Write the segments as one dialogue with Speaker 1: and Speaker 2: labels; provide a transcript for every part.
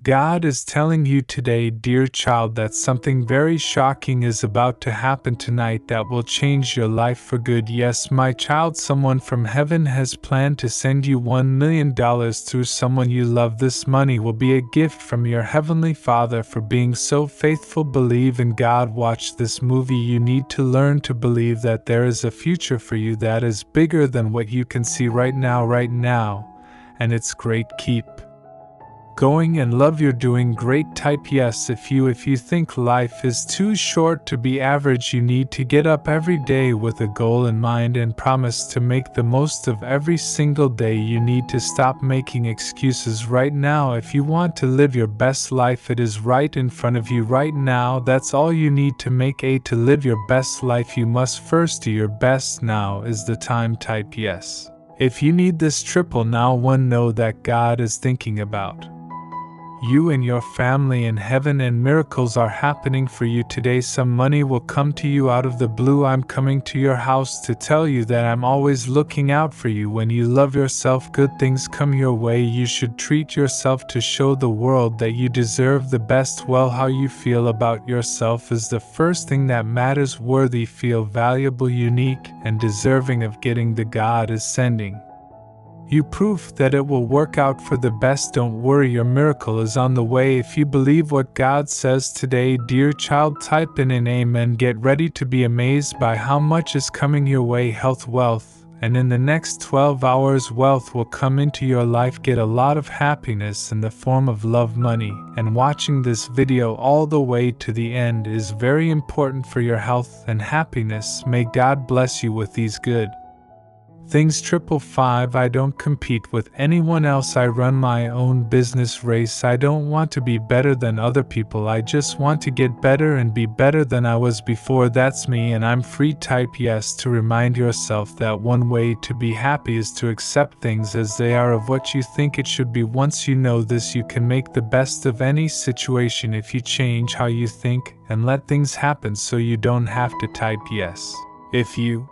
Speaker 1: God is telling you today, dear child, that something very shocking is about to happen tonight that will change your life for good. Yes, my child, someone from heaven has planned to send you $1 million through someone you love. This money will be a gift from your Heavenly Father for being so faithful. Believe in God. Watch this movie. You need to learn to believe that there is a future for you that is bigger than what you can see right now, and it's great. Keep going and love. You're doing great. Type yes if you think life is too short to be average. You need to get up every day with a goal in mind and promise to make the most of every single day. You need to stop making excuses right now. If you want to live your best life, it is right in front of you right now. That's all you need to make to live your best life. You must first do your best. Now is the time. Type yes if you need this triple now. One, know that God is thinking about you and your family in heaven, and miracles are happening for you today. Some money will come to you out of the blue. I'm coming to your house to tell you that I'm always looking out for you. When you love yourself, good things come your way. You should treat yourself to show the world that you deserve the best. Well, how you feel about yourself is the first thing that matters. Worthy, feel valuable, unique, and deserving of getting the God is sending you proof that it will work out for the best. Don't worry, your miracle is on the way. If you believe what God says today, dear child, type in an amen. Get ready to be amazed by how much is coming your way. Health, wealth, and in the next 12 hours wealth will come into your life. Get a lot of happiness in the form of love, money, and watching this video all the way to the end is very important for your health and happiness. May God bless you with these good things. 555. I don't compete with anyone else. I run my own business race. I don't want to be better than other people. I just want to get better and be better than I was before. That's me, and I'm free. Type yes to remind yourself that one way to be happy is to accept things as they are, of what you think it should be. Once you know this, you can make the best of any situation if you change how you think and let things happen so you don't have to. Type yes if you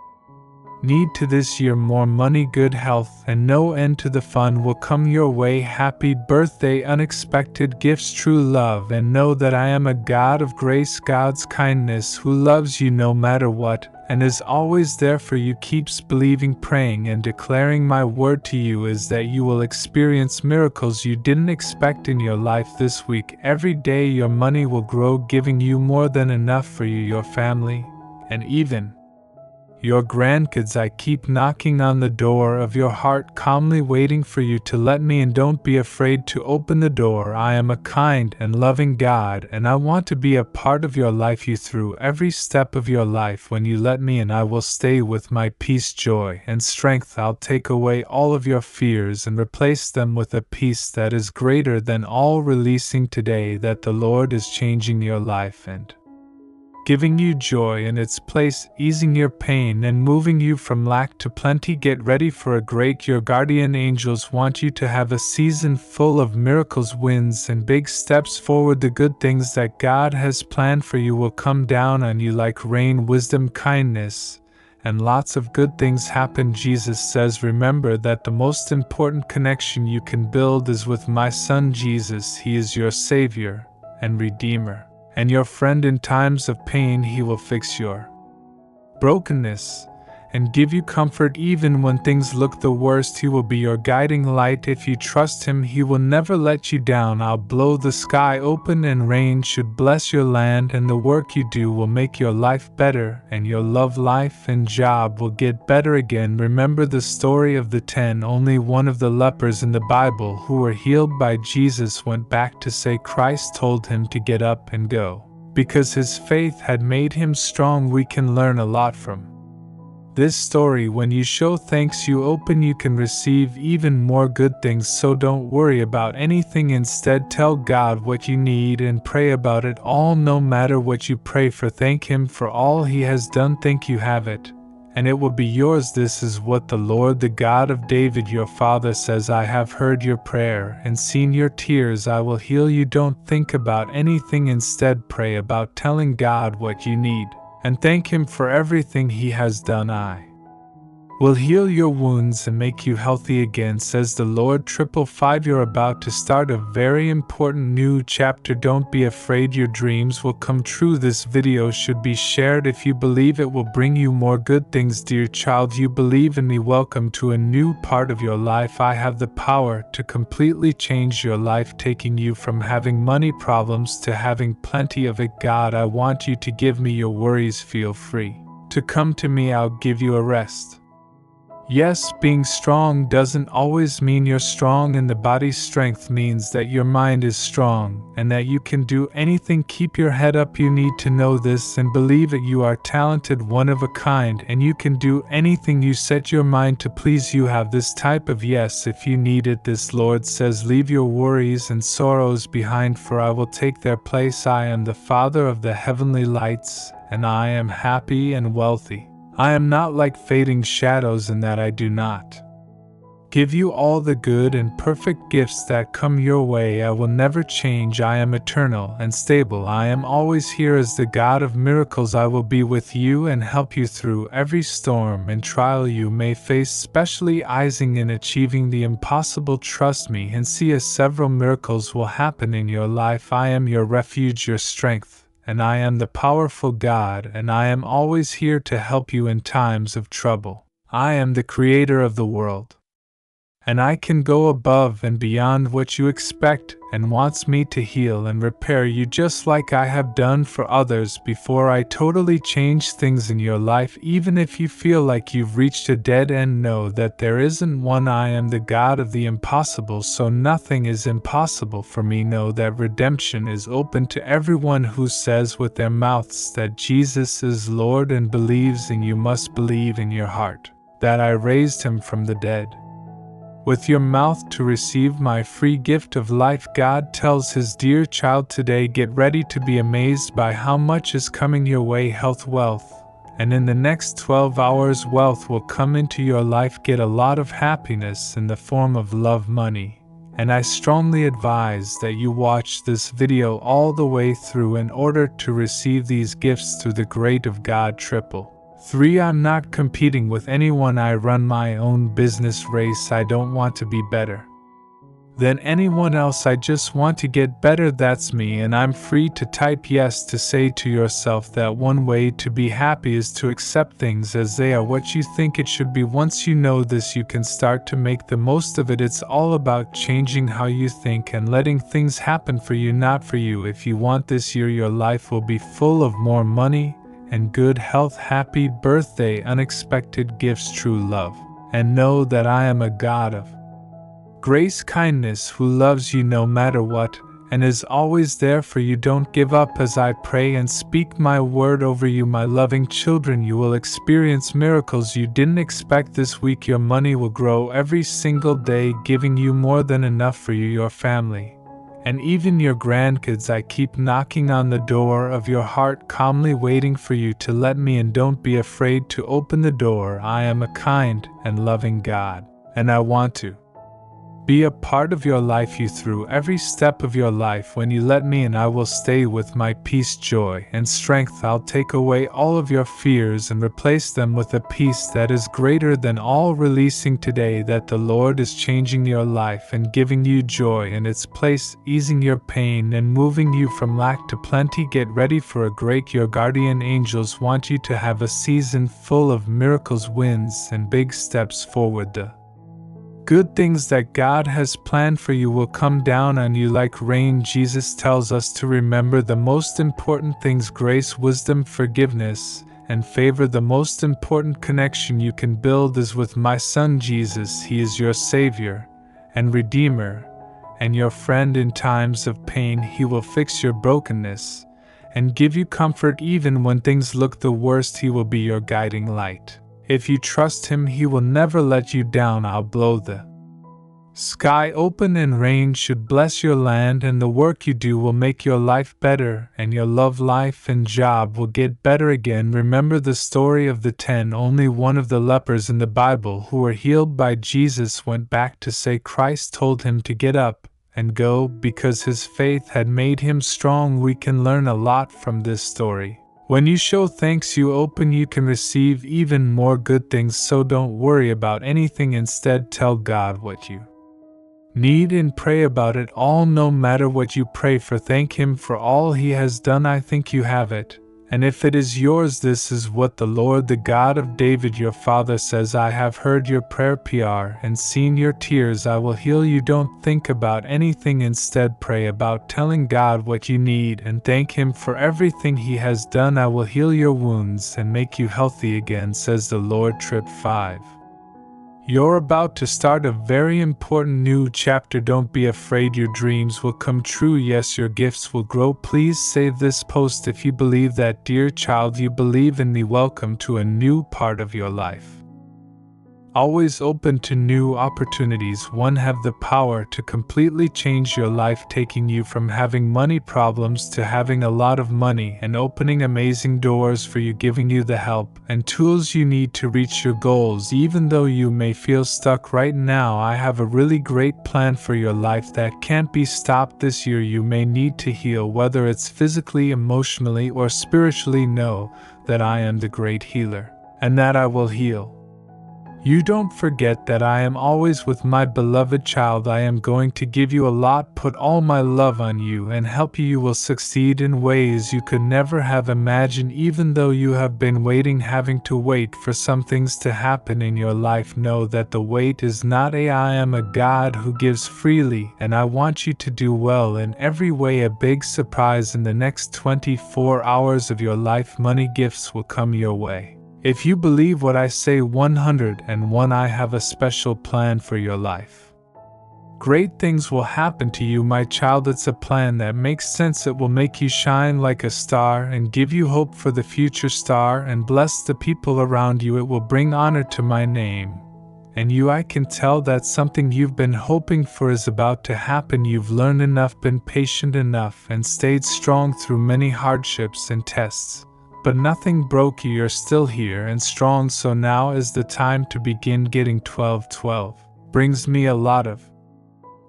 Speaker 1: need to this year. More money, good health, and no end to the fun will come your way. Happy birthday, unexpected gifts, true love, and know that I am a God of grace, God's kindness, who loves you no matter what, and is always there for you. Keeps believing, praying, and declaring. My word to you is that you will experience miracles you didn't expect in your life this week. Every day your money will grow, giving you more than enough for you, your family, and even your grandkids. I keep knocking on the door of your heart, calmly waiting for you to let me in. Don't be afraid to open the door. I am a kind and loving God, and I want to be a part of your life, you through every step of your life. When you let me in, I will stay with my peace, joy, and strength. I'll take away all of your fears and replace them with a peace that is greater than all. Releasing today that the Lord is changing your life and giving you joy in its place, easing your pain and moving you from lack to plenty. Get ready for a great. Your guardian angels want you to have a season full of miracles, wins, and big steps forward. The good things that God has planned for you will come down on you like rain, wisdom, kindness, and lots of good things happen. Jesus says, remember that the most important connection you can build is with my Son Jesus. He is your Savior and Redeemer, and your friend in times of pain. He will fix your brokenness and give you comfort even when things look the worst. He will be your guiding light. If you trust Him, He will never let you down. I'll blow the sky open and rain should bless your land, and the work you do will make your life better, and your love life and job will get better again. Remember the story of the 10. Only one of the lepers in the Bible who were healed by Jesus went back to say Christ told him to get up and go, because his faith had made him strong. We can learn a lot from this story. When you show thanks, you open, you can receive even more good things. So don't worry about anything. Instead, tell God what you need and pray about it all. No matter what you pray for, thank Him for all He has done. Think you have it, and it will be yours. This is what the Lord, the God of David, your father, says. I have heard your prayer and seen your tears. I will heal you. Don't think about anything. Instead, pray about telling God what you need and thank Him for everything He has done. I will heal your wounds and make you healthy again, says the Lord. 555. You're about to start a very important new chapter. Don't be afraid, your dreams will come true. This video should be shared if you believe it will bring you more good things. Dear child, you believe in me. Welcome to a new part of your life. I have the power to completely change your life, taking you from having money problems to having plenty of it. God, I want you to give me your worries. Feel free to come to me. I'll give you a rest. Yes, being strong doesn't always mean you're strong in the body. Strength means that your mind is strong and that you can do anything. Keep your head up. You need to know this and believe it. You are talented, one of a kind, and you can do anything you set your mind to. Please, you have this type of yes if you need it. This Lord says, leave your worries and sorrows behind, for I will take their place. I am the Father of the heavenly lights, and I am happy and wealthy. I am not like fading shadows in that I do not give you all the good and perfect gifts that come your way. I will never change. I am eternal and stable. I am always here as the God of miracles. I will be with you and help you through every storm and trial you may face, specializing in achieving the impossible. Trust me and see as several miracles will happen in your life. I am your refuge, your strength, and I am the powerful God, and I am always here to help you in times of trouble. I am the creator of the world, and I can go above and beyond what you expect, and wants me to heal and repair you just like I have done for others before. I totally change things in your life. Even if you feel like you've reached a dead end, know that there isn't one. I am the God of the impossible, so nothing is impossible for me. Know that redemption is open to everyone who says with their mouths that Jesus is Lord and believes, and you must believe in your heart that I raised him from the dead with your mouth to receive my free gift of life. God tells his dear child today, get ready to be amazed by how much is coming your way. Health, wealth, and in the next 12 hours wealth will come into your life. Get a lot of happiness in the form of love, money, and I strongly advise that you watch this video all the way through in order to receive these gifts through the grace of God. 3. I'm not competing with anyone. I run my own business race. I don't want to be better than anyone else. I just want to get better. That's me, and I'm free to type yes to say to yourself that one way to be happy is to accept things as they are, what you think it should be. Once you know this, you can start to make the most of it. It's all about changing how you think and letting things happen for you, not for you. If you want this year, your life will be full of more money and good health. Happy birthday, unexpected gifts, true love, and know that I am a God of grace, kindness, who loves you no matter what, and is always there for you. Don't give up as I pray and speak my word over you, my loving children. You will experience miracles you didn't expect this week. Your money will grow every single day, giving you more than enough for you, your family, and even your grandkids. I keep knocking on the door of your heart, calmly waiting for you to let me in. Don't be afraid to open the door. I am a kind and loving God, and I want to be a part of your life, you through every step of your life. When you let me in, I will stay with my peace, joy, and strength. I'll take away all of your fears and replace them with a peace that is greater than all. Releasing today that the Lord is changing your life and giving you joy in its place, easing your pain and moving you from lack to plenty. Get ready for a great. Your guardian angels want you to have a season full of miracles, wins, and big steps forward. The good things that God has planned for you will come down on you like rain. Jesus tells us to remember the most important things: grace, wisdom, forgiveness, and favor. The most important connection you can build is with my Son Jesus. He is your Savior and Redeemer and your friend in times of pain. He will fix your brokenness and give you comfort even when things look the worst. He will be your guiding light. If you trust him, he will never let you down. I'll blow the sky open and rain should bless your land, and the work you do will make your life better, and your love life and job will get better again. Remember the story of the 10. Only one of the lepers in the Bible who were healed by Jesus went back to say Christ told him to get up and go because his faith had made him strong. We can learn a lot from this story. When you show thanks you can receive even more good things, so don't worry about anything. Instead, tell God what you need and pray about it all. No matter what you pray for, thank Him for all He has done. I think you have it, and if it is yours, this is what the Lord, the God of David your father, says: I have heard your prayer and seen your tears. I will heal you. Don't think about anything, instead pray about telling God what you need and thank Him for everything He has done. I will heal your wounds and make you healthy again, says the Lord. Trip 5. You're about to start a very important new chapter. Don't be afraid, your dreams will come true. Yes, your gifts will grow. Please save this post if you believe that. Dear child, you believe in me. Welcome to a new part of your life. Always open to new opportunities. One, have the power to completely change your life, taking you from having money problems to having a lot of money and opening amazing doors for you, giving you the help and tools you need to reach your goals. Even though you may feel stuck right now, I have a really great plan for your life that can't be stopped. This year you may need to heal, whether it's physically, emotionally, or spiritually. Know that I am the great healer, and that I will heal you. Don't forget that I am always with my beloved child. I am going to give you a lot, put all my love on you, and help you. You will succeed in ways you could never have imagined. Even though you have been waiting, having to wait for some things to happen in your life, know that the wait is not I am a God who gives freely, and I want you to do well in every way. A big surprise in the next 24 hours of your life. Money gifts will come your way. If you believe what I say, 101, I have a special plan for your life. Great things will happen to you, my child. It's a plan that makes sense. It will make you shine like a star and give you hope for the future. Star and bless the people around you. It will bring honor to my name. And you, I can tell that something you've been hoping for is about to happen. You've learned enough, been patient enough, and stayed strong through many hardships and tests. But nothing broke you. You're still here and strong, so now is the time to begin getting 1212. Brings me a lot of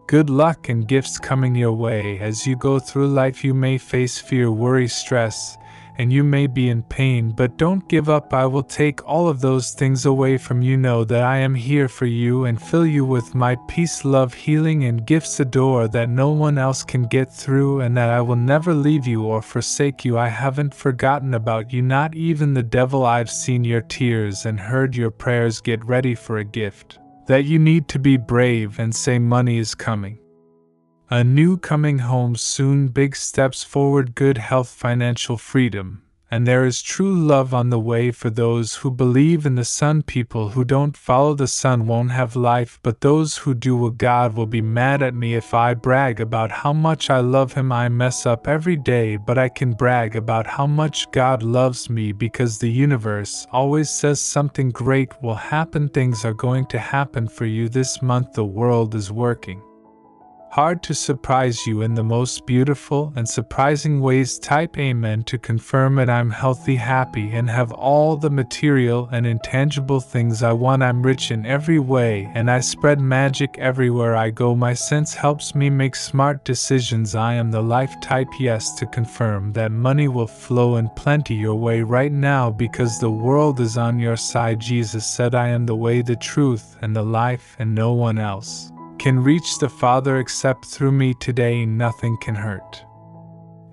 Speaker 1: good luck and gifts coming your way. As you go through life, you may face fear, worry, stress, and you may be in pain, but don't give up. I will take all of those things away from you. Know that I am here for you and fill you with my peace, love, healing, and gifts, a door that no one else can get through, and that I will never leave you or forsake you. I haven't forgotten about you, not even the devil. I've seen your tears and heard your prayers. Get ready for a gift that you need to be brave and say money is coming. A new coming home soon, big steps forward, good health, financial freedom, and there is true love on the way for those who believe in the Son. People who don't follow the Son won't have life, but those who do will. God will be mad at me if I brag about how much I love Him. I mess up every day, but I can brag about how much God loves me, because the universe always says something great will happen. Things are going to happen for you this month. The world is working hard to surprise you in the most beautiful and surprising ways. Type amen to confirm it. I'm healthy, happy, and have all the material and intangible things I want. I'm rich in every way, and I spread magic everywhere I go. My sense helps me make smart decisions. I am the life. Type yes to confirm that money will flow in plenty your way right now, because the world is on your side. Jesus said, I am the way, the truth, and the life, and no one else can reach the Father except through me. Today nothing can hurt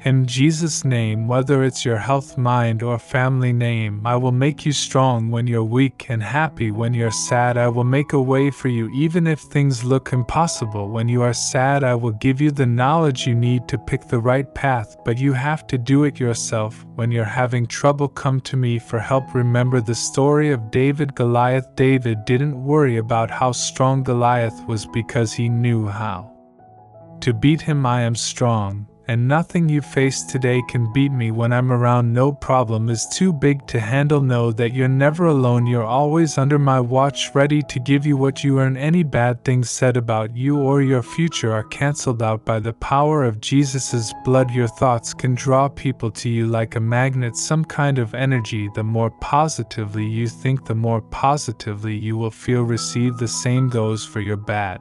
Speaker 1: in Jesus' name. Whether it's your health, mind, or family name, I will make you strong when you're weak and happy when you're sad. I will make a way for you even if things look impossible. When you are sad, I will give you the knowledge you need to pick the right path, but you have to do it yourself. When you're having trouble, come to me for help. Remember the story of David, Goliath. David didn't worry about how strong Goliath was, because he knew how to beat him. I am strong, and nothing you face today can beat me. When I'm around, no problem is too big to handle. Know that you're never alone. You're always under my watch, ready to give you what you earn. Any bad things said about you or your future are canceled out by the power of Jesus' blood. Your thoughts can draw people to you like a magnet, some kind of energy. The more positively you think, the more positively you will feel. Receive. The same goes for your bad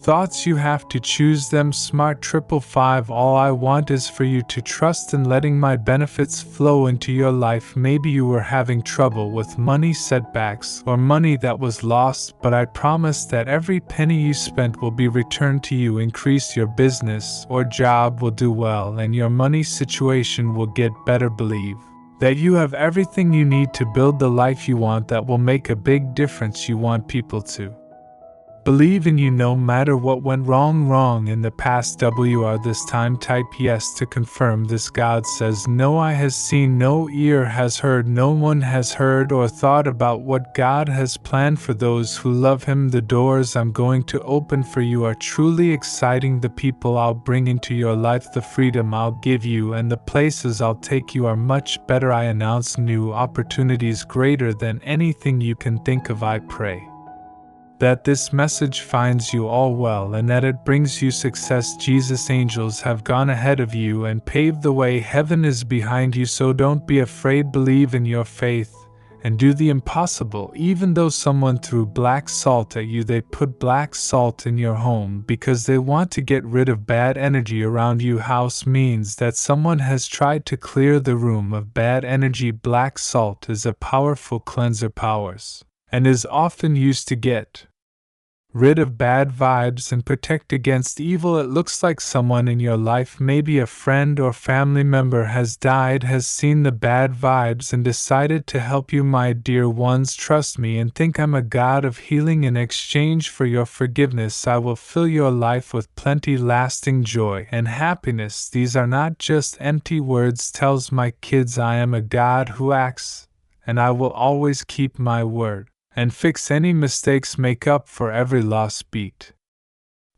Speaker 1: thoughts you have to choose them. Smart 555. All I want is for you to trust in letting my benefits flow into your life. Maybe you were having trouble with money setbacks or money that was lost, but I promise that every penny you spent will be returned to you. Increase your business or job will do well, and your money situation will get better. Believe that you have everything you need to build the life you want that will make a big difference. You want people to believe in you no matter what went wrong in the past. This time type yes to confirm this. God says no eye has seen, no ear has heard, no one has heard or thought about what God has planned for those who love Him. The doors I'm going to open for you are truly exciting. The people I'll bring into your life, the freedom I'll give you, and the places I'll take you are much better. I announce new opportunities greater than anything you can think of. I pray that this message finds you all well and that it brings you success. Jesus' angels have gone ahead of you and paved the way. Heaven is behind you, so don't be afraid. Believe in your faith and do the impossible. Even though someone threw black salt at you, they put black salt in your home because they want to get rid of bad energy around you. House means that someone has tried to clear the room of bad energy. Black salt is a powerful cleanser powers and is often used to get rid of bad vibes and protect against evil. It looks like someone in your life, maybe a friend or family member, has died, has seen the bad vibes and decided to help you. My dear ones, trust me and think I'm a God of healing. In exchange for your forgiveness, I will fill your life with plenty, lasting joy and happiness. These are not just empty words. Tells my kids I am a God who acts, and I will always keep my word and fix any mistakes, make up for every lost beat,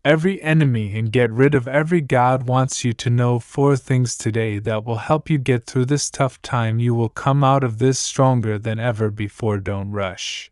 Speaker 1: every enemy, and get rid of every. God wants you to know 4 things today that will help you get through this tough time. You will come out of this stronger than ever before. Don't rush